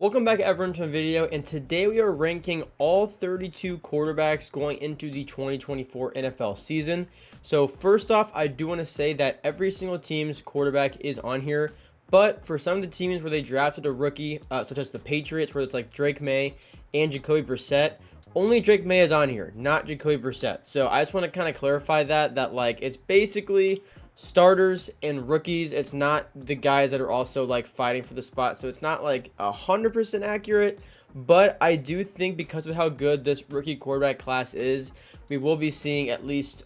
Welcome back everyone to a video, and today we are ranking all 32 quarterbacks going into the 2024 NFL season. So first off, I do want to say that every single team's quarterback is on here, but for some of the teams where they drafted a rookie, such as the Patriots, where it's like Drake May and Jacoby Brissett, only Drake May is on here, not Jacoby Brissett. So I just want to kind of clarify that like it's basically starters and rookies. It's not the guys that are also like fighting for the spot, so it's not like 100% accurate, but I do think because of how good this rookie quarterback class is, we will be seeing at least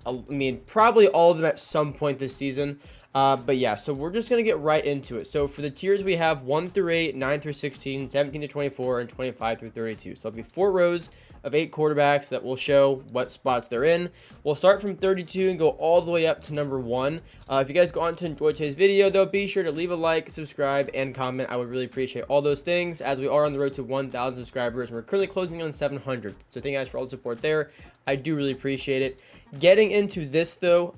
probably all of them at some point this season. But yeah, so we're just going to get right into it. So for the tiers, we have 1 through 8, 9 through 16, 17 to 24, and 25 through 32. So there'll be 4 rows of 8 quarterbacks that will show what spots they're in. We'll start from 32 and go all the way up to number 1. If you guys go on to enjoy today's video, though, be sure to leave a like, subscribe, and comment. I would really appreciate all those things, as we are on the road to 1,000 subscribers. We're currently closing on 700. So thank you guys for all the support there. I do really appreciate it. Getting into this, though,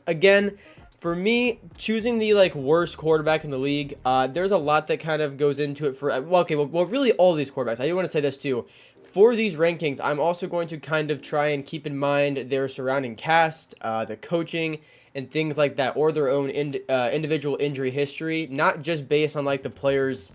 again, for me, choosing the worst quarterback in the league, there's a lot that kind of goes into it. Well, really all these quarterbacks. I do want to say this too. For these rankings, I'm also going to kind of try and keep in mind their surrounding cast, the coaching, and things like that, or their own individual injury history, not just based on like the player's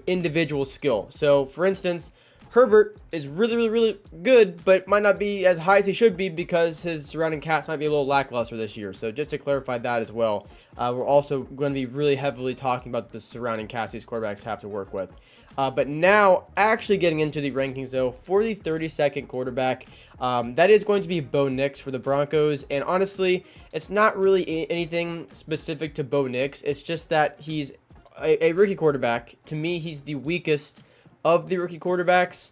individual skill. So, for instance, Herbert is really good, but might not be as high as he should be because his surrounding cast might be a little lackluster this year. So just to clarify that as well, we're also going to be really heavily talking about the surrounding cast these quarterbacks have to work with. But now, actually getting into the rankings, though, for the 32nd quarterback, that is going to be Bo Nix for the Broncos. And honestly, it's not really anything specific to Bo Nix. It's just that he's a rookie quarterback. To me, he's the weakest of the rookie quarterbacks,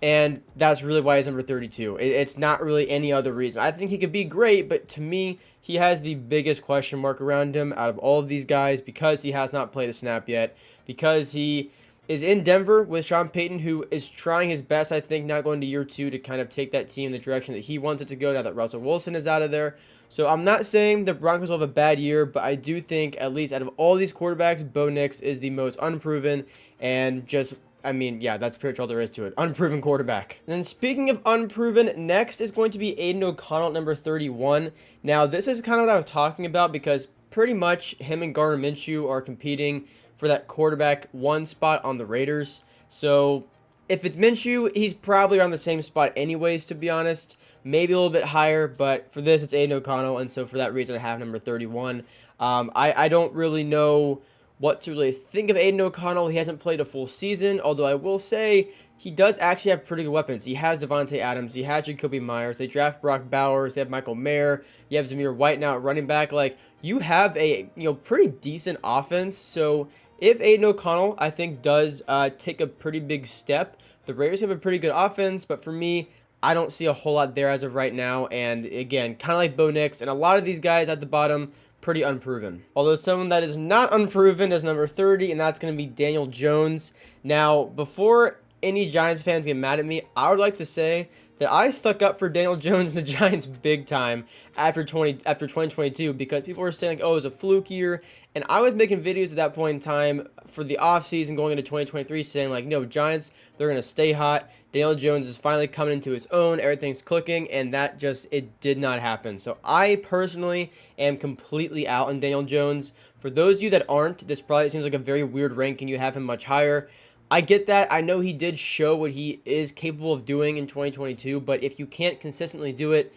and that's really why he's number 32. It's not really any other reason. I think he could be great, but to me, he has the biggest question mark around him out of all of these guys because he has not played a snap yet, because he is in Denver with Sean Payton, who is trying his best, I think, now going to year 2 to kind of take that team in the direction that he wants it to go now that Russell Wilson is out of there. So I'm not saying the Broncos will have a bad year, but I do think at least out of all these quarterbacks, Bo Nix is the most unproven and just yeah, that's pretty much all there is to it. Unproven quarterback. And then speaking of unproven, next is going to be Aiden O'Connell, number 31. Now, this is kind of what I was talking about because pretty much him and Gardner Minshew are competing for that quarterback 1 spot on the Raiders. So if it's Minshew, he's probably around the same spot anyways, to be honest. Maybe a little bit higher, but for this, it's Aiden O'Connell, and so for that reason, I have number 31. I don't really know what to really think of Aiden O'Connell. He hasn't played a full season, although I will say he does actually have pretty good weapons. He has Devontae Adams. He has Jacoby Myers. They draft Brock Bowers. They have Michael Mayer. You have Zamir White now at running back. Like, you have a pretty decent offense. So if Aiden O'Connell, I think, does take a pretty big step, the Raiders have a pretty good offense. But for me, I don't see a whole lot there as of right now. And again, kind of like Bo Nix and a lot of these guys at the bottom, pretty unproven. Although someone that is not unproven is number 30, and that's going to be Daniel Jones. Now, before any Giants fans get mad at me, I would like to say that I stuck up for Daniel Jones and the Giants big time after 2022 because people were saying, like, oh, it was a fluke year. And I was making videos at that point in time for the offseason going into 2023 saying, like, no, Giants, they're going to stay hot. Daniel Jones is finally coming into his own. Everything's clicking, and that just, it did not happen. So I personally am completely out on Daniel Jones. For those of you that aren't, this probably seems like a very weird ranking. You have him much higher. I get that. I know he did show what he is capable of doing in 2022, but if you can't consistently do it,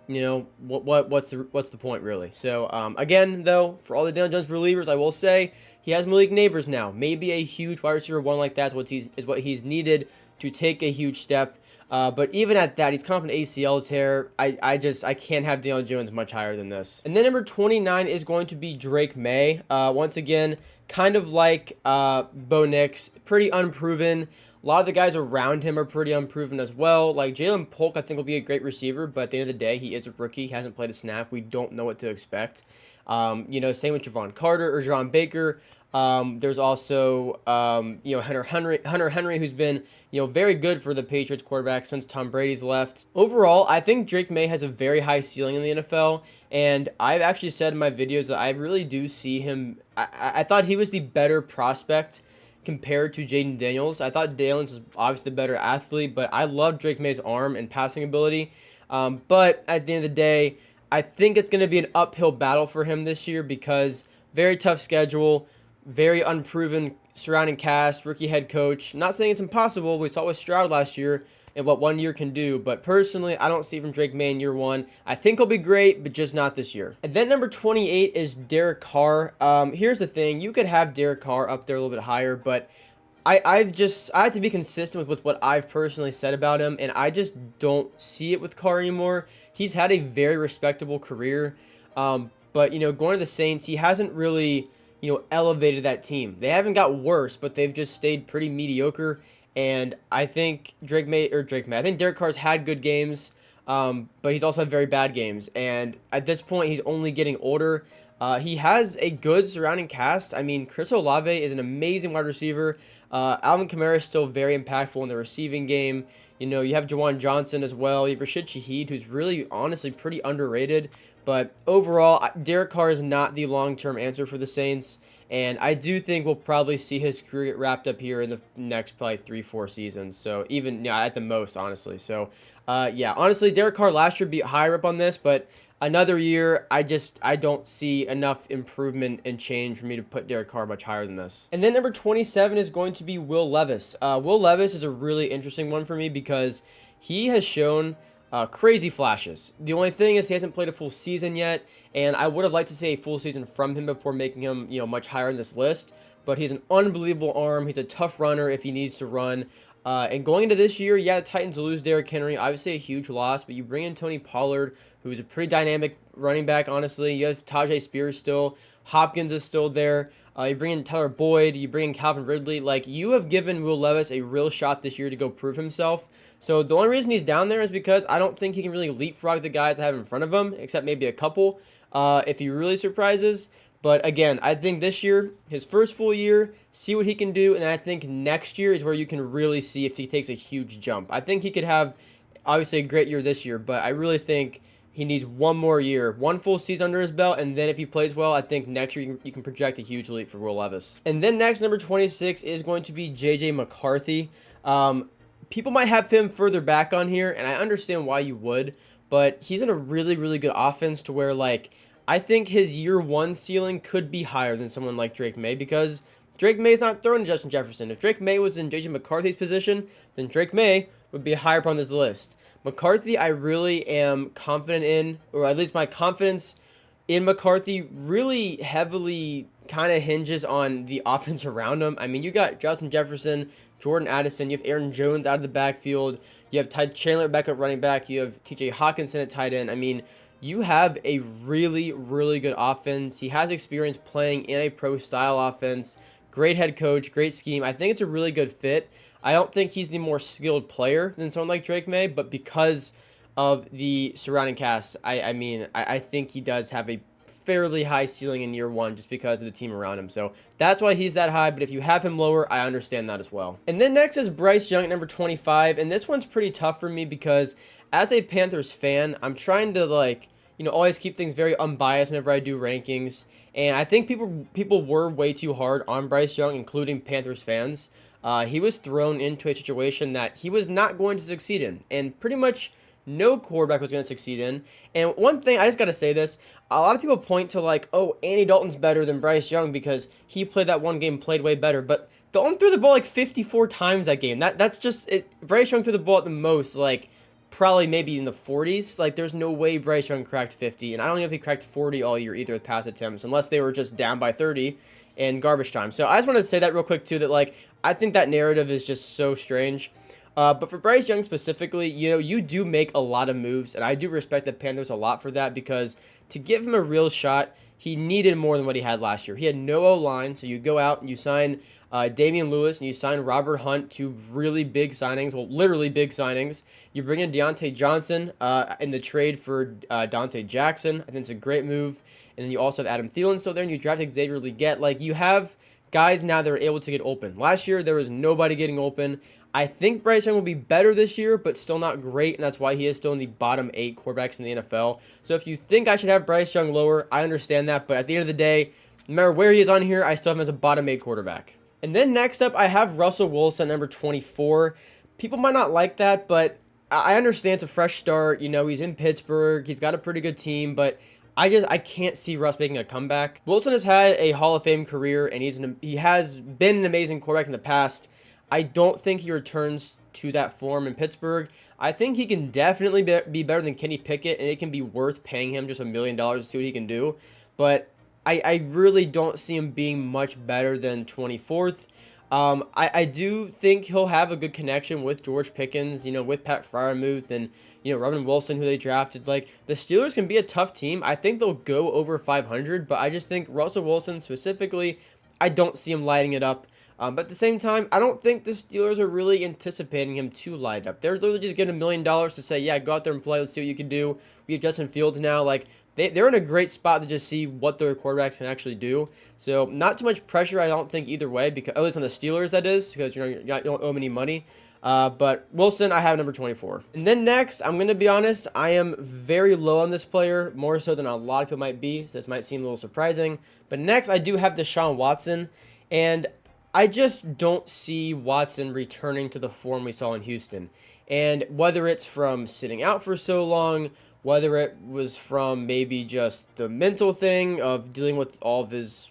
what's the point really? So again, though, for all the Daniel Jones believers, I will say he has Malik Neighbors now. Maybe a huge wide receiver 1 like that is what he's needed to take a huge step. But even at that, he's coming off an ACL tear. I can't have Daniel Jones much higher than this. And then number 29 is going to be Drake May. Once again, kind of like Bo Nix, pretty unproven. A lot of the guys around him are pretty unproven as well. Like Jalen Polk, I think will be a great receiver, but at the end of the day, he is a rookie. He hasn't played a snap. We don't know what to expect. Same with Javon Carter or Jerron Baker. There's also, Hunter Henry, who's been, very good for the Patriots quarterback since Tom Brady's left. Overall, I think Drake May has a very high ceiling in the NFL, and I've actually said in my videos that I really do see him. I thought he was the better prospect compared to Jaden Daniels. I thought Daniels was obviously the better athlete, but I love Drake May's arm and passing ability. But at the end of the day, I think it's going to be an uphill battle for him this year because very tough schedule, very unproven surrounding cast, rookie head coach. Not saying it's impossible. We saw with Stroud last year and what 1 year can do. But personally, I don't see from Drake May in year one. I think he'll be great, but just not this year. And then number 28 is Derek Carr. Here's the thing. You could have Derek Carr up there a little bit higher, but I have to be consistent with what I've personally said about him, and I just don't see it with Carr anymore. He's had a very respectable career, but, going to the Saints, he hasn't really, elevated that team. They haven't got worse, but they've just stayed pretty mediocre. And I think I think Derek Carr's had good games, but he's also had very bad games. And at this point, he's only getting older. He has a good surrounding cast. I mean, Chris Olave is an amazing wide receiver. Alvin Kamara is still very impactful in the receiving game. You have Jawan Johnson as well. You have Rashid Shaheed, who's really, honestly, pretty underrated. But overall, Derek Carr is not the long-term answer for the Saints. And I do think we'll probably see his career get wrapped up here in the next probably 3-4 seasons. So even at the most, honestly. So, honestly, Derek Carr last year beat higher up on this, but another year, I don't see enough improvement and change for me to put Derek Carr much higher than this. And then number 27 is going to be Will Levis. Will Levis is a really interesting one for me because he has shown crazy flashes. The only thing is he hasn't played a full season yet, and I would have liked to see a full season from him before making him, much higher in this list. But he's an unbelievable arm. He's a tough runner if he needs to run. And going into this year, the Titans lose Derrick Henry. Obviously a huge loss, but you bring in Tony Pollard, who's a pretty dynamic running back, honestly. You have Tajay Spears still. Hopkins is still there. You bring in Tyler Boyd. You bring in Calvin Ridley. Like, you have given Will Levis a real shot this year to go prove himself. So the only reason he's down there is because I don't think he can really leapfrog the guys I have in front of him, except maybe a couple, if he really surprises. But again, I think this year, his first full year, see what he can do. And I think next year is where you can really see if he takes a huge jump. I think he could have, obviously, a great year this year, but I really think he needs one more year, one full season under his belt, and then if he plays well, I think next year you can project a huge leap for Will Levis. And then next, number 26 is going to be J.J. McCarthy. People might have him further back on here, and I understand why you would, but he's in a really, really good offense to where, I think his year one ceiling could be higher than someone like Drake May because Drake May's not throwing to Justin Jefferson. If Drake May was in J.J. McCarthy's position, then Drake May would be higher up on this list. McCarthy, I really am confident in, or at least my confidence in McCarthy really heavily kind of hinges on the offense around him. I mean, you got Justin Jefferson, Jordan Addison, you have Aaron Jones out of the backfield, you have Ty Chandler back up running back, you have TJ Hawkinson at tight end. I mean, you have a really, really good offense. He has experience playing in a pro-style offense, great head coach, great scheme. I think it's a really good fit. I don't think he's the more skilled player than someone like Drake May, but because of the surrounding cast, I think he does have a fairly high ceiling in year one just because of the team around him. So that's why he's that high, but if you have him lower, I understand that as well. And then next is Bryce Young at number 25, and this one's pretty tough for me because as a Panthers fan, I'm trying to always keep things very unbiased whenever I do rankings, and I think people were way too hard on Bryce Young, including Panthers fans. He was thrown into a situation that he was not going to succeed in, and pretty much no quarterback was going to succeed in. And one thing, I just got to say this, a lot of people point to Andy Dalton's better than Bryce Young because he played that one game, played way better, but Dalton threw the ball 54 times that game. That's just it. Bryce Young threw the ball at the most, probably maybe in the 40s. There's no way Bryce Young cracked 50, and I don't know if he cracked 40 all year either with pass attempts, unless they were just down by 30 in garbage time. So I just wanted to say that real quick too, that I think that narrative is just so strange. But for Bryce Young specifically, you do make a lot of moves, and I do respect the Panthers a lot for that because to give him a real shot, he needed more than what he had last year. He had no O-line, so you go out and you sign Damian Lewis and you sign Robert Hunt, two really big signings, well, literally big signings. You bring in Deontay Johnson in the trade for Dante Jackson. I think it's a great move. And then you also have Adam Thielen still there, and you draft Xavier Legette. You have guys now that are able to get open. Last year, there was nobody getting open. I think Bryce Young will be better this year, but still not great, and that's why he is still in the bottom 8 quarterbacks in the NFL. So if you think I should have Bryce Young lower, I understand that, but at the end of the day, no matter where he is on here, I still have him as a bottom 8 quarterback. And then next up, I have Russell Wilson, number 24. People might not like that, but I understand it's a fresh start. You know, he's in Pittsburgh. He's got a pretty good team, but I can't see Russ making a comeback. Wilson has had a Hall of Fame career, and he has been an amazing quarterback in the past. I don't think he returns to that form in Pittsburgh. I think he can definitely be better than Kenny Pickett, and it can be worth paying him just $1 million to see what he can do. But I really don't see him being much better than 24th. I do think he'll have a good connection with George Pickens, you know, with Pat Freiermuth and, you know, Robin Wilson, who they drafted. Like, the Steelers can be a tough team. I think they'll go over 500, but I just think Russell Wilson specifically, I don't see him lighting it up. But at the same time, I don't think the Steelers are really anticipating him to light up. They're literally just getting $1 million to say, yeah, go out there and play. Let's see what you can do. We have Justin Fields now. Like, they're in a great spot to just see what their quarterbacks can actually do. So not too much pressure, I don't think, either way, because at least on the Steelers, that is, because you don't owe them any money. But Wilson, I have number 24. And then next, I'm going to be honest, I am very low on this player, more so than a lot of people might be, so this might seem a little surprising. But next, I do have Deshaun Watson, and I just don't see Watson returning to the form we saw in Houston. And whether it's from sitting out for so long, whether it was from maybe just the mental thing of dealing with all of his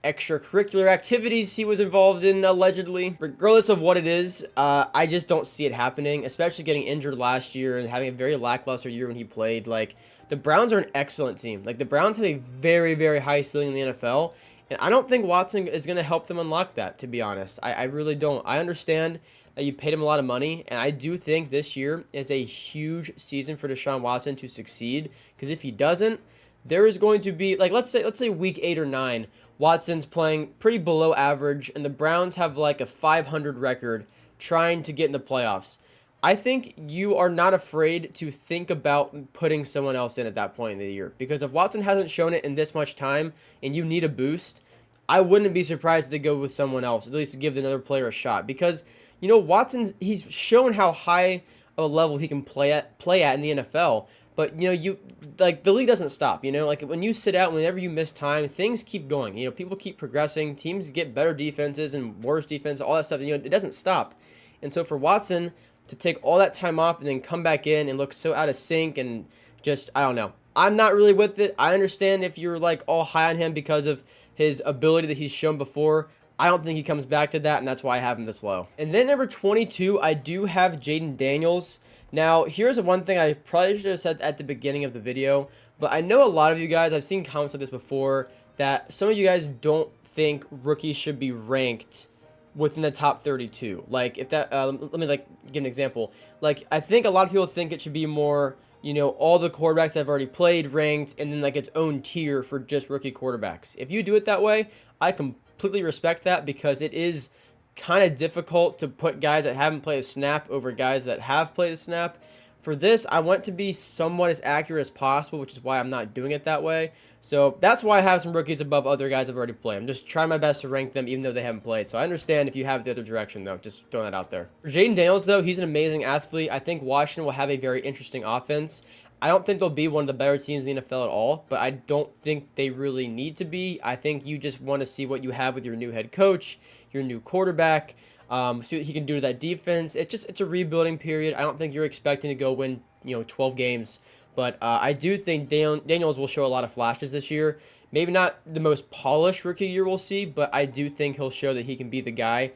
extracurricular activities he was involved in, allegedly. Regardless of what it is, I just don't see it happening, especially getting injured last year and having a very lackluster year when he played. Like, the Browns are an excellent team. Like, the Browns have a very, very high ceiling in the NFL, and I don't think Watson is going to help them unlock that, to be honest. I really don't. I understand that you paid him a lot of money, and I do think this year is a huge season for Deshaun Watson to succeed, because if he doesn't, there is going to be, like, let's say week 8 or 9, Watson's playing pretty below average, and the Browns have like a 500 record trying to get in the playoffs. I think you are not afraid to think about putting someone else in at that point in the year, because if Watson hasn't shown it in this much time and you need a boost, I wouldn't be surprised if they go with someone else, at least to give another player a shot, because, you know, he's shown how high of a level he can play at in the NFL. But, you know, the league doesn't stop, you know, like when you sit out, whenever you miss time, things keep going, you know, people keep progressing, teams get better defenses and worse defense, all that stuff, and, you know, it doesn't stop. And so for Watson to take all that time off and then come back in and look so out of sync and just, I don't know, I'm not really with it. I understand if you're like all high on him because of his ability that he's shown before. I don't think he comes back to that, and that's why I have him this low. And then number 22, I do have Jayden Daniels. Now, here's one thing I probably should have said at the beginning of the video, but I know a lot of you guys, I've seen comments like this before, that some of you guys don't think rookies should be ranked within the top 32. Like, if that, let me, like, give an example. Like, I think a lot of people think it should be more, you know, all the quarterbacks that have already played ranked, and then, like, its own tier for just rookie quarterbacks. If you do it that way, I completely respect that, because it is kind of difficult to put guys that haven't played a snap over guys that have played a snap. For this, I want to be somewhat as accurate as possible, which is why I'm not doing it that way. So that's why I have some rookies above other guys that have already played. I'm just trying my best to rank them even though they haven't played. So I understand if you have the other direction, though. Just throwing that out there. For Jayden Daniels, though, he's an amazing athlete. I think Washington will have a very interesting offense. I don't think they'll be one of the better teams in the NFL at all, but I don't think they really need to be. I think you just want to see what you have with your new head coach, your new quarterback, see what he can do to that defense. It's a rebuilding period. I don't think you're expecting to go win, 12 games, but I do think Daniels will show a lot of flashes this year. Maybe not the most polished rookie year we'll see, but I do think he'll show that he can be the guy.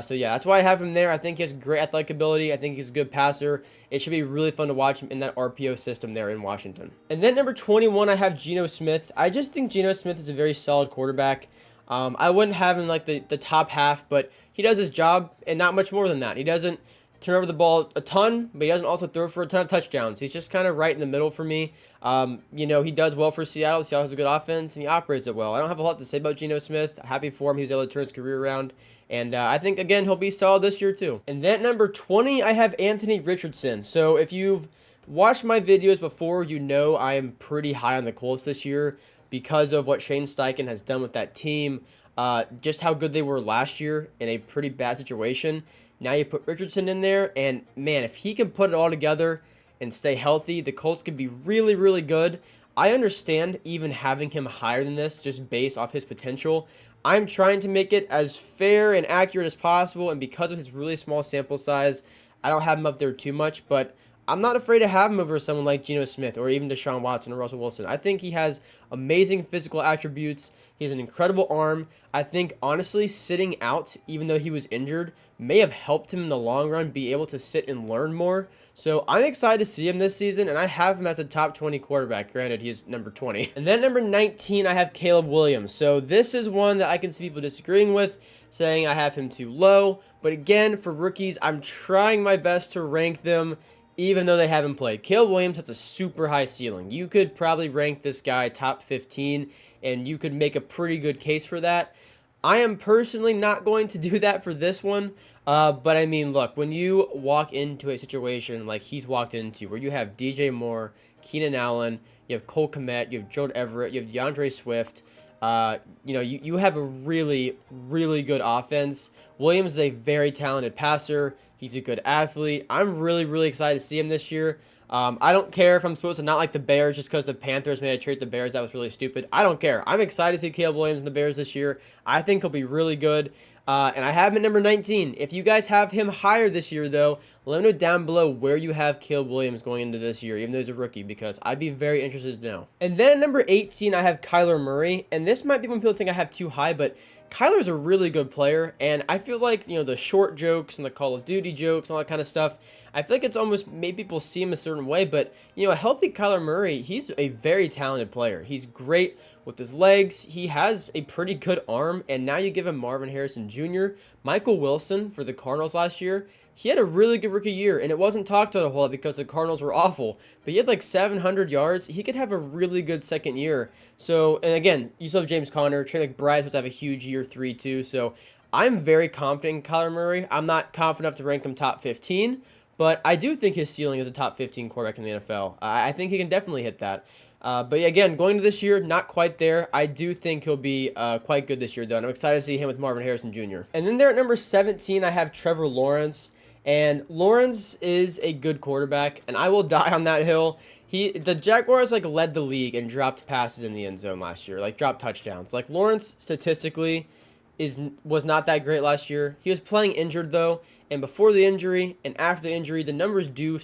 So yeah, that's why I have him there. I think he has great athletic ability. I think he's a good passer. It should be really fun to watch him in that RPO system there in Washington. And then number 21, I have Geno Smith. I just think Geno Smith is a very solid quarterback. I wouldn't have him like the top half, but he does his job and not much more than that. He doesn't turn over the ball a ton, but he doesn't also throw for a ton of touchdowns. He's just kind of right in the middle for me. He does well for Seattle. Seattle has a good offense, and he operates it well. I don't have a lot to say about Geno Smith. Happy for him. He was able to turn his career around. And I think, again, he'll be solid this year, too. And then number 20, I have Anthony Richardson. So if you've watched my videos before, you know I am pretty high on the Colts this year because of what Shane Steichen has done with that team. Just how good they were last year in a pretty bad situation. Now you put Richardson in there, and man, if he can put it all together and stay healthy, the Colts could be really, really good. I understand even having him higher than this just based off his potential. I'm trying to make it as fair and accurate as possible, and because of his really small sample size, I don't have him up there too much, but I'm not afraid to have him over someone like Geno Smith or even Deshaun Watson or Russell Wilson. I think he has amazing physical attributes. He has an incredible arm. I think, honestly, sitting out, even though he was injured, may have helped him in the long run be able to sit and learn more. So I'm excited to see him this season, and I have him as a top 20 quarterback. Granted, he's number 20. And then number 19, I have Caleb Williams. So this is one that I can see people disagreeing with, saying I have him too low. But again, for rookies, I'm trying my best to rank them even though they haven't played. Caleb Williams has a super high ceiling. You could probably rank this guy top 15, and you could make a pretty good case for that. I am personally not going to do that for this one. But I mean, look, when you walk into a situation like he's walked into, where you have DJ Moore, Keenan Allen, you have Cole Kmet, you have Gerald Everett, you have DeAndre Swift, you have a really, really good offense. Williams is a very talented passer. He's a good athlete. I'm really, really excited to see him this year. I don't care if I'm supposed to not like the Bears just because the Panthers made a trade the Bears. That was really stupid. I don't care. I'm excited to see Caleb Williams and the Bears this year. I think he'll be really good. And I have him at number 19. If you guys have him higher this year, though, let me know down below where you have Caleb Williams going into this year, even though he's a rookie, because I'd be very interested to know. And then at number 18, I have Kyler Murray. And this might be when people think I have too high, but Kyler's a really good player, and I feel like, the short jokes and the Call of Duty jokes and all that kind of stuff, I feel like it's almost made people see him a certain way, but, a healthy Kyler Murray, he's a very talented player. He's great with his legs. He has a pretty good arm, and now you give him Marvin Harrison Jr., Michael Wilson for the Cardinals last year. He had a really good rookie year, and it wasn't talked about a whole lot because the Cardinals were awful. But he had like 700 yards. He could have a really good second year. So, and again, you still have James Conner. Trey McBride supposed to have a huge year 3 too. So, I'm very confident in Kyler Murray. I'm not confident enough to rank him top 15, but I do think his ceiling is a top 15 quarterback in the NFL. I think he can definitely hit that. But yeah, again, going to this year, not quite there. I do think he'll be quite good this year, though. And I'm excited to see him with Marvin Harrison Jr. And then there at number 17, I have Trevor Lawrence. And Lawrence is a good quarterback, and I will die on that hill. The Jaguars led the league and dropped passes in the end zone last year, dropped touchdowns. Lawrence statistically was not that great last year. He was playing injured though, and before the injury and after the injury, the numbers do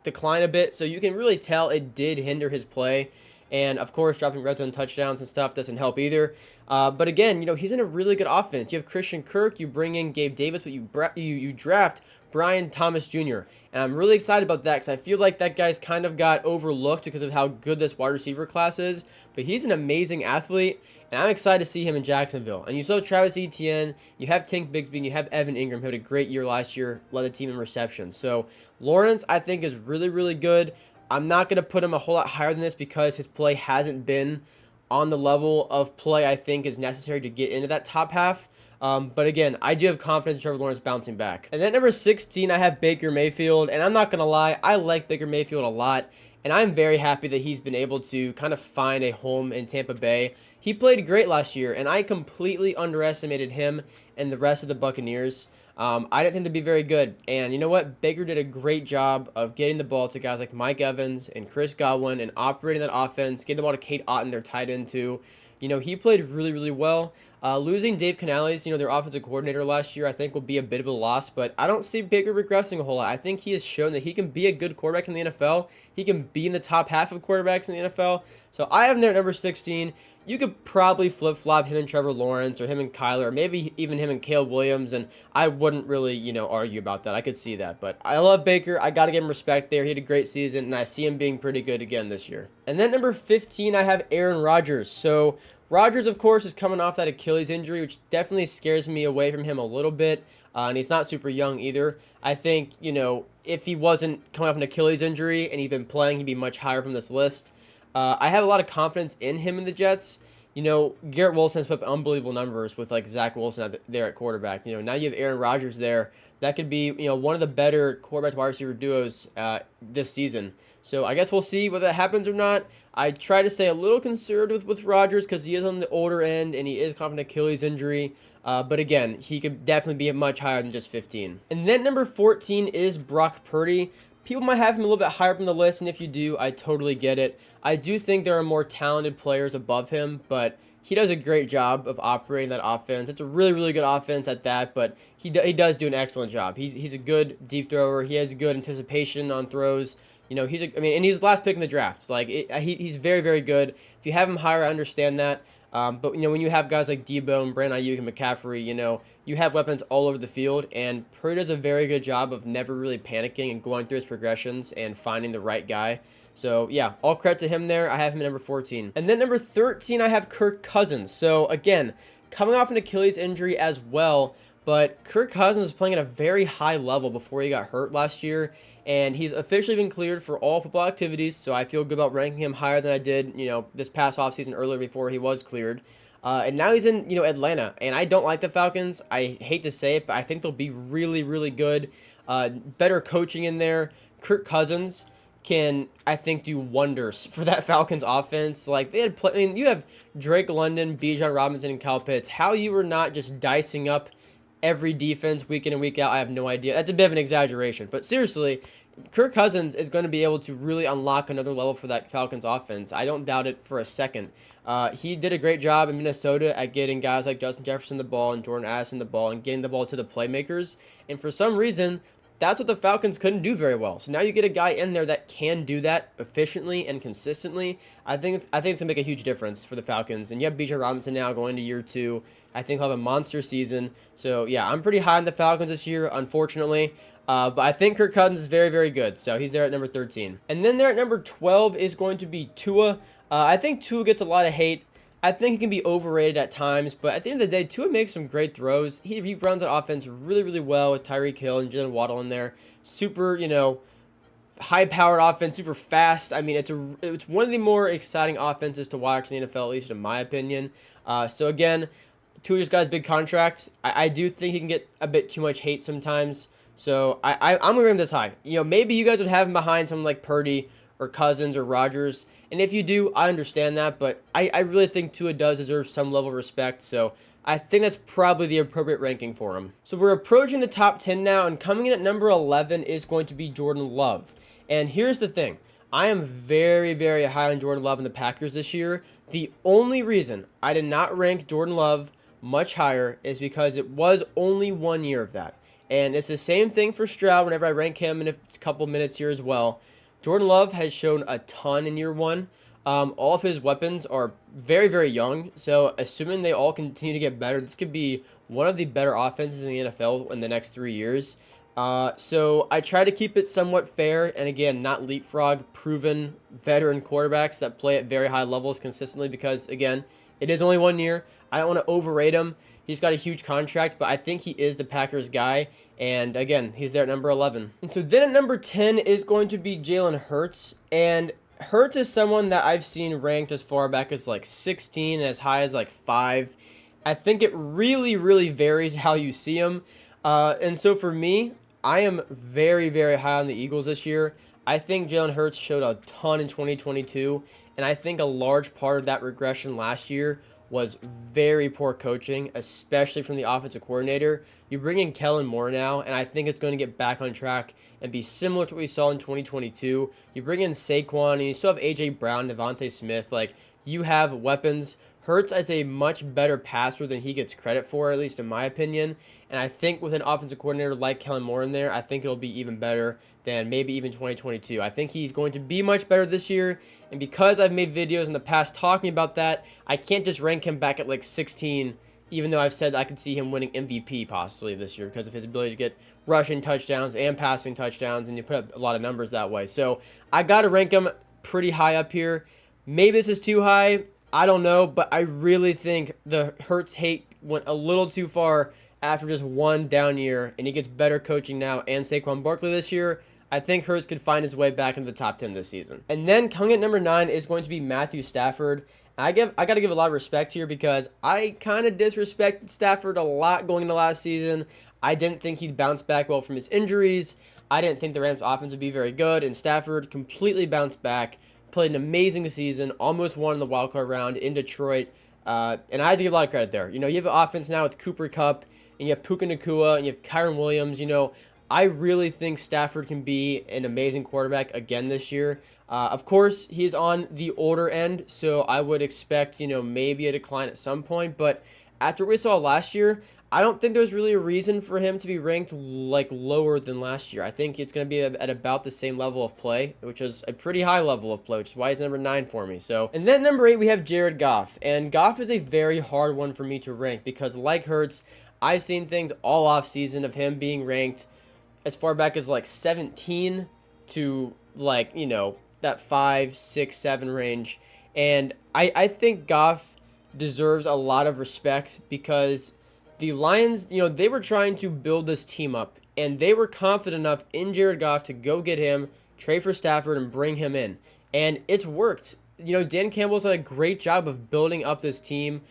decline a bit. So you can really tell it did hinder his play. And, of course, dropping red zone touchdowns and stuff doesn't help either. But, again, he's in a really good offense. You have Christian Kirk. You bring in Gabe Davis, but you draft Brian Thomas Jr. And I'm really excited about that because I feel like that guy's kind of got overlooked because of how good this wide receiver class is. But he's an amazing athlete, and I'm excited to see him in Jacksonville. And you saw Travis Etienne. You have Tank Bigsby, and you have Evan Ingram, who had a great year last year, led the team in receptions. So, Lawrence, I think, is really, really good. I'm not going to put him a whole lot higher than this because his play hasn't been on the level of play I think is necessary to get into that top half. But again, I do have confidence in Trevor Lawrence bouncing back. And then number 16, I have Baker Mayfield. And I'm not going to lie, I like Baker Mayfield a lot. And I'm very happy that he's been able to kind of find a home in Tampa Bay. He played great last year, and I completely underestimated him and the rest of the Buccaneers. I didn't think they'd be very good. And you know what? Baker did a great job of getting the ball to guys like Mike Evans and Chris Godwin and operating that offense, getting the ball to Kate Otten, their tight end too. He played really, really well. Losing Dave Canales, their offensive coordinator last year, I think will be a bit of a loss, but I don't see Baker regressing a whole lot. I think he has shown that he can be a good quarterback in the NFL. He can be in the top half of quarterbacks in the NFL. So I have him there at number 16. You could probably flip-flop him and Trevor Lawrence or him and Kyler, or maybe even him and Caleb Williams, and I wouldn't really, argue about that. I could see that, but I love Baker. I got to give him respect there. He had a great season, and I see him being pretty good again this year. And then number 15, I have Aaron Rodgers. So Rodgers, of course, is coming off that Achilles injury, which definitely scares me away from him a little bit, and he's not super young either. I think, if he wasn't coming off an Achilles injury and he'd been playing, he'd be much higher from this list. I have a lot of confidence in him in the Jets. Garrett Wilson has put up unbelievable numbers with Zach Wilson there at quarterback. Now you have Aaron Rodgers there. That could be one of the better quarterback wide receiver duos this season. So I guess we'll see whether that happens or not. I try to stay a little conservative with Rodgers because he is on the older end and he is coming off an Achilles injury. But again, he could definitely be much higher than just 15. And then number 14 is Brock Purdy. People might have him a little bit higher up on the list, and if you do, I totally get it. I do think there are more talented players above him, but he does a great job of operating that offense. It's a really, really good offense at that, but he does do an excellent job. He's a good deep thrower. He has good anticipation on throws. And he's the last pick in the draft. Like, he's very, very good. If you have him higher, I understand that. But when you have guys like Debo and Brandon Ayuk and McCaffrey, you have weapons all over the field, and Purdy does a very good job of never really panicking and going through his progressions and finding the right guy. So, yeah, all credit to him there. I have him at number 14. And then number 13, I have Kirk Cousins. So, again, coming off an Achilles injury as well, but Kirk Cousins was playing at a very high level before he got hurt last year, and he's officially been cleared for all football activities, so I feel good about ranking him higher than I did, this past offseason earlier before he was cleared. And now he's in, Atlanta, and I don't like the Falcons. I hate to say it, but I think they'll be really, really good. Better coaching in there. Kirk Cousins can, I think, do wonders for that Falcons offense. Like, you have Drake London, Bijan Robinson, and Kyle Pitts. How you were not just dicing up every defense week in and week out, I have no idea. That's a bit of an exaggeration, but seriously, Kirk Cousins is going to be able to really unlock another level for that Falcons offense. I don't doubt it for a second. He did a great job in Minnesota at getting guys like Justin Jefferson the ball and Jordan Addison the ball and getting the ball to the playmakers. And for some reason, that's what the Falcons couldn't do very well. So now you get a guy in there that can do that efficiently and consistently. I think it's going to make a huge difference for the Falcons. And you have Bijan Robinson now going to year 2. I think he'll have a monster season. So, yeah, I'm pretty high on the Falcons this year, unfortunately. But I think Kirk Cousins is very, very good. So he's there at number 13. And then there at number 12 is going to be Tua. I think Tua gets a lot of hate. I think he can be overrated at times, but at the end of the day, Tua makes some great throws. He runs that offense really, really well with Tyreek Hill and Jalen Waddle in there. Super, high-powered offense, super fast. I mean, it's one of the more exciting offenses to watch in the NFL, at least in my opinion. So again, Tua just got his big contract. I do think he can get a bit too much hate sometimes. So I'm going to rate him this high. Maybe you guys would have him behind someone like Purdy or Cousins or Rodgers. And if you do, I understand that. But I really think Tua does deserve some level of respect. So I think that's probably the appropriate ranking for him. So we're approaching the top 10 now. And coming in at number 11 is going to be Jordan Love. And here's the thing. I am very, very high on Jordan Love and the Packers this year. The only reason I did not rank Jordan Love much higher is because it was only 1 year of that. And it's the same thing for Stroud whenever I rank him in a couple minutes here as well. Jordan Love has shown a ton in year 1. All of his weapons are very, very young. So assuming they all continue to get better, this could be one of the better offenses in the NFL in the next 3 years. So I try to keep it somewhat fair. And again, not leapfrog proven veteran quarterbacks that play at very high levels consistently because, again, it is only 1 year. I don't want to overrate him. He's got a huge contract, but I think he is the Packers guy. And again, he's there at number 11. And so then at number 10 is going to be Jalen Hurts. And Hurts is someone that I've seen ranked as far back as like 16 and as high as like 5. I think it really, really varies how you see him. And so for me, I am very, very high on the Eagles this year. I think Jalen Hurts showed a ton in 2022. And I think a large part of that regression last year was very poor coaching, especially from the offensive coordinator. You bring in Kellen Moore now, and I think it's going to get back on track and be similar to what we saw in 2022. You bring in Saquon, and you still have A.J. Brown, Devontae Smith. Like, you have weapons. Hurts is a much better passer than he gets credit for, at least in my opinion. And I think with an offensive coordinator like Kellen Moore in there, I think it'll be even better than maybe even 2022. I think he's going to be much better this year. And because I've made videos in the past talking about that, I can't just rank him back at like 16, even though I've said I could see him winning MVP possibly this year because of his ability to get rushing touchdowns and passing touchdowns, and you put up a lot of numbers that way. So I got to rank him pretty high up here. Maybe this is too high. I don't know, but I really think the Hurts hate went a little too far after just one down year, and he gets better coaching now and Saquon Barkley this year. I think Hurts could find his way back into the top 10 this season. And then coming at number 9 is going to be Matthew Stafford. I got to give a lot of respect here because I kind of disrespected Stafford a lot going into last season. I didn't think he'd bounce back well from his injuries. I didn't think the Rams' offense would be very good, and Stafford completely bounced back, played an amazing season, almost won in the wildcard round in Detroit, and I have to give a lot of credit there. You have an offense now with Cooper Kupp, and you have Puka Nacua, and you have Kyron Williams. I really think Stafford can be an amazing quarterback again this year. Of course, he's on the older end, so I would expect, maybe a decline at some point. But after what we saw last year, I don't think there's really a reason for him to be ranked like lower than last year. I think it's going to be at about the same level of play, which is a pretty high level of play, which is why he's number 9 for me. So, and then number 8, we have Jared Goff. And Goff is a very hard one for me to rank because, like Hurts, I've seen things all off season of him being ranked as far back as like 17 to like, that 5, 6, 7 range. And I think Goff deserves a lot of respect because the Lions, they were trying to build this team up, and they were confident enough in Jared Goff to go get him, trade for Stafford, and bring him in. And it's worked. Dan Campbell's done a great job of building up this team.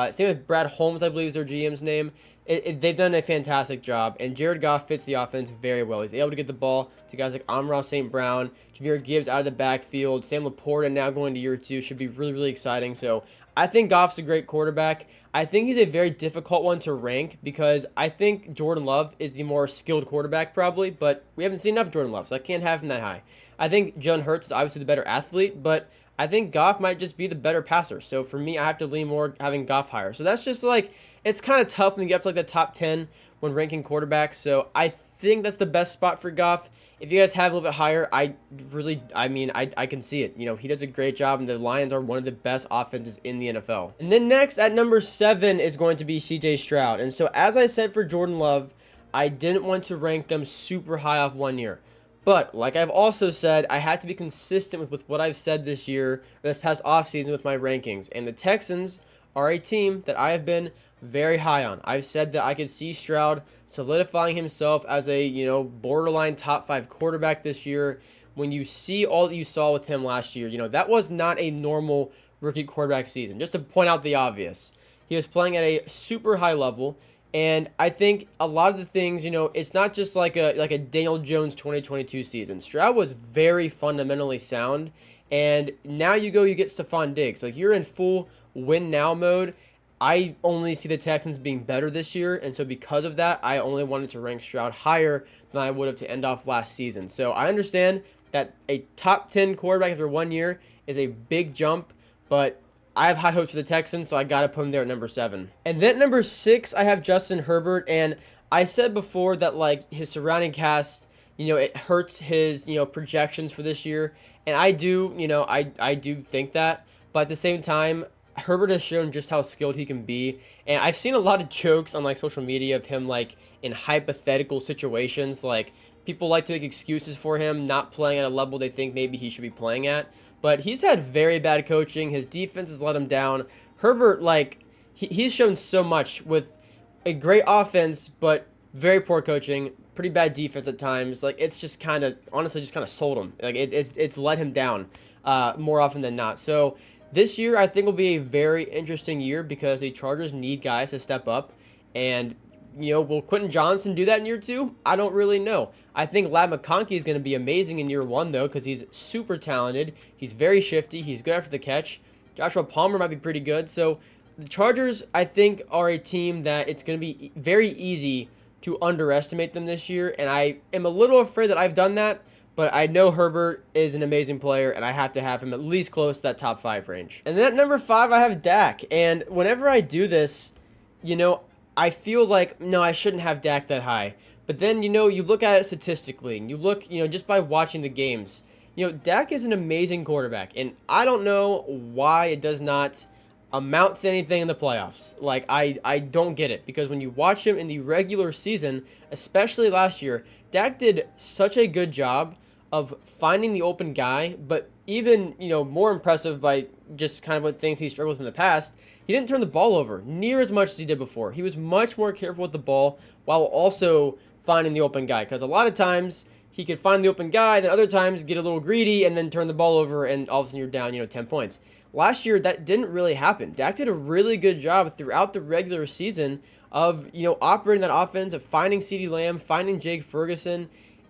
Same with Brad Holmes, I believe is their GM's name. They've done a fantastic job, and Jared Goff fits the offense very well. He's able to get the ball to guys like Amon-Ra St. Brown, Jahmyr Gibbs out of the backfield, Sam Laporta now going to year 2 should be really, really exciting. So I think Goff's a great quarterback. I think he's a very difficult one to rank because I think Jordan Love is the more skilled quarterback probably, but we haven't seen enough of Jordan Love, so I can't have him that high. I think Jalen Hurts is obviously the better athlete, but I think Goff might just be the better passer. So for me, I have to lean more having Goff higher. So that's just like, it's kind of tough when you get up to like the top 10 when ranking quarterbacks. So I think that's the best spot for Goff. If you guys have a little bit higher, I can see it. He does a great job, and the Lions are one of the best offenses in the NFL. And then next at number 7 is going to be CJ Stroud. And so as I said for Jordan Love, I didn't want to rank them super high off 1 year. But like I've also said, I had to be consistent with what I've said this year, this past offseason with my rankings. And the Texans are a team that I have been very high on. I've said that I could see Stroud solidifying himself as a, borderline top 5 quarterback this year. When you see all that you saw with him last year, that was not a normal rookie quarterback season. Just to point out the obvious, he was playing at a super high level. And I think a lot of the things, it's not just like a Daniel Jones 2022 season. Stroud was very fundamentally sound. And now you get Stephon Diggs. Like, you're in full win now mode. I only see the Texans being better this year. And so because of that, I only wanted to rank Stroud higher than I would have to end off last season. So I understand that a top 10 quarterback after 1 year is a big jump, but I have high hopes for the Texans, so I got to put him there at number 7. And then number 6, I have Justin Herbert. And I said before that, like, his surrounding cast, it hurts his, projections for this year. And I do, I do think that. But at the same time, Herbert has shown just how skilled he can be. And I've seen a lot of jokes on, like, social media of him, like, in hypothetical situations. Like, people like to make excuses for him not playing at a level they think maybe he should be playing at. But he's had very bad coaching. His defense has let him down. Herbert, like, he's shown so much with a great offense, but very poor coaching, pretty bad defense at times. Like, it's just kind of, honestly, just kind of sold him. Like, it's let him down more often than not. So this year, I think will be a very interesting year because the Chargers need guys to step up. And, will Quentin Johnson do that in year 2? I don't really know. I think Ladd McConkey is going to be amazing in year 1, though, because he's super talented. He's very shifty. He's good after the catch. Joshua Palmer might be pretty good. So the Chargers, I think, are a team that it's going to be very easy to underestimate them this year. And I am a little afraid that I've done that. But I know Herbert is an amazing player, and I have to have him at least close to that top 5 range. And then at number 5, I have Dak. And whenever I do this, I feel like, no, I shouldn't have Dak that high. But then, you look at it statistically, and you look, just by watching the games, Dak is an amazing quarterback. And I don't know why it does not amount to anything in the playoffs. Like, I don't get it. Because when you watch him in the regular season, especially last year, Dak did such a good job of finding the open guy, but even, more impressive by just kind of what things he struggled with in the past, he didn't turn the ball over near as much as he did before. He was much more careful with the ball while also finding the open guy, because a lot of times he could find the open guy, then other times get a little greedy and then turn the ball over, and all of a sudden you're down, 10 points. Last year, that didn't really happen. Dak did a really good job throughout the regular season of, operating that offense, of finding CeeDee Lamb, finding Jake Ferguson,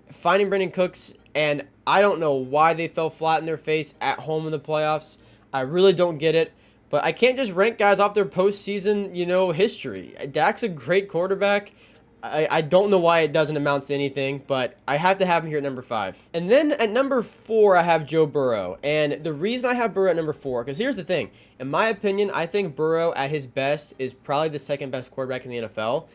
finding Brandon Cooks, and I don't know why they fell flat in their face at home in the playoffs. I really don't get it. But I can't just rank guys off their postseason, history. Dak's a great quarterback. I don't know why it doesn't amount to anything, but I have to have him here at number 5. And then at number 4, I have Joe Burrow. And the reason I have Burrow at number 4, because here's the thing. In my opinion, I think Burrow at his best is probably the second best quarterback in the NFL.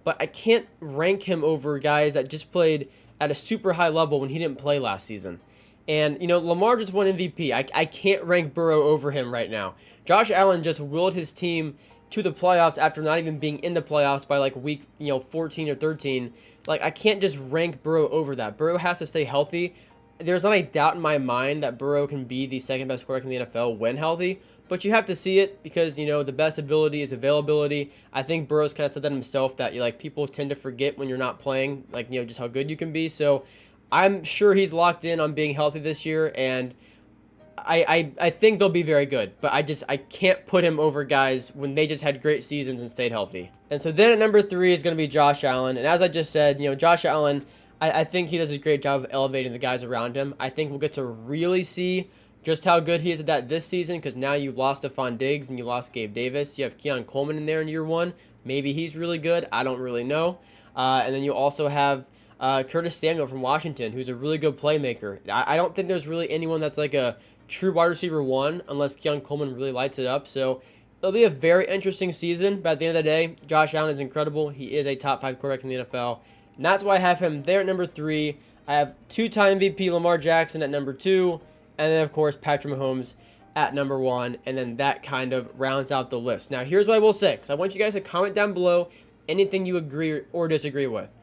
But I can't rank him over guys that just played at a super high level when he didn't play last season. And, you know, Lamar just won MVP. I can't rank Burrow over him right now. Josh Allen just willed his team to the playoffs after not even being in the playoffs by like week 14 or 13. Like, I can't just rank Burrow over that. Burrow has to stay healthy. There's not a doubt in my mind that Burrow can be the second best quarterback in the NFL when healthy, but you have to see it because, you know, the best ability is availability. I think Burrow's kind of said that himself, that like people tend to forget when you're not playing, like, you know, just how good you can be. So I'm sure he's locked in on being healthy this year, and I think they'll be very good, but I can't put him over guys when they just had great seasons and stayed healthy. And so then at number 3 is going to be Josh Allen. And as I just said, you know, Josh Allen, I think he does a great job of elevating the guys around him. I think we'll get to really see just how good he is at that this season, because now you lost Stephon Diggs and you lost Gabe Davis. You have Keon Coleman in there in year 1. Maybe he's really good. I don't really know. And then you also have Curtis Samuel from Washington, who's a really good playmaker. I don't think there's really anyone that's like a true wide receiver 1 unless Keon Coleman really lights it up. So it'll be a very interesting season, but at the end of the day, Josh Allen is incredible. He is a top 5 quarterback in the NFL, and that's why I have him there at number 3. I have 2-time MVP Lamar Jackson at number 2, and then of course Patrick Mahomes at number 1, and then that kind of rounds out the list. Now here's what I will say, because I want you guys to comment down below anything you agree or disagree with.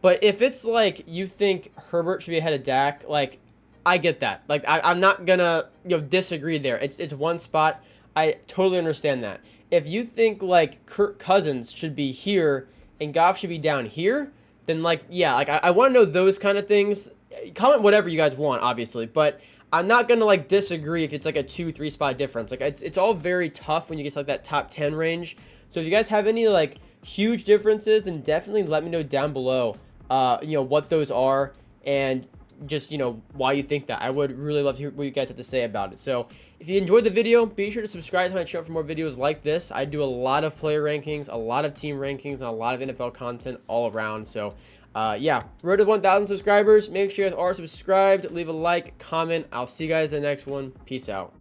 But if it's like you think Herbert should be ahead of Dak, like, I get that. Like, I'm not gonna, you know, disagree there. It's one spot. I totally understand that. If you think like Kirk Cousins should be here and Goff should be down here, then like, yeah, like I want to know those kind of things. Comment whatever you guys want, obviously, but I'm not gonna like disagree if it's like a 2-3 spot difference. Like, it's all very tough when you get to like that top 10 range. So if you guys have any like huge differences, then definitely let me know down below. You know, what those are, and just, you know, why you think that. I would really love to hear what you guys have to say about it. So if you enjoyed the video, be sure to subscribe to my channel for more videos like this. I do a lot of player rankings, a lot of team rankings, and a lot of NFL content all around. So yeah, road to 1,000 subscribers. Make sure you guys are subscribed, leave a like, comment. I'll see you guys in the next one. Peace out.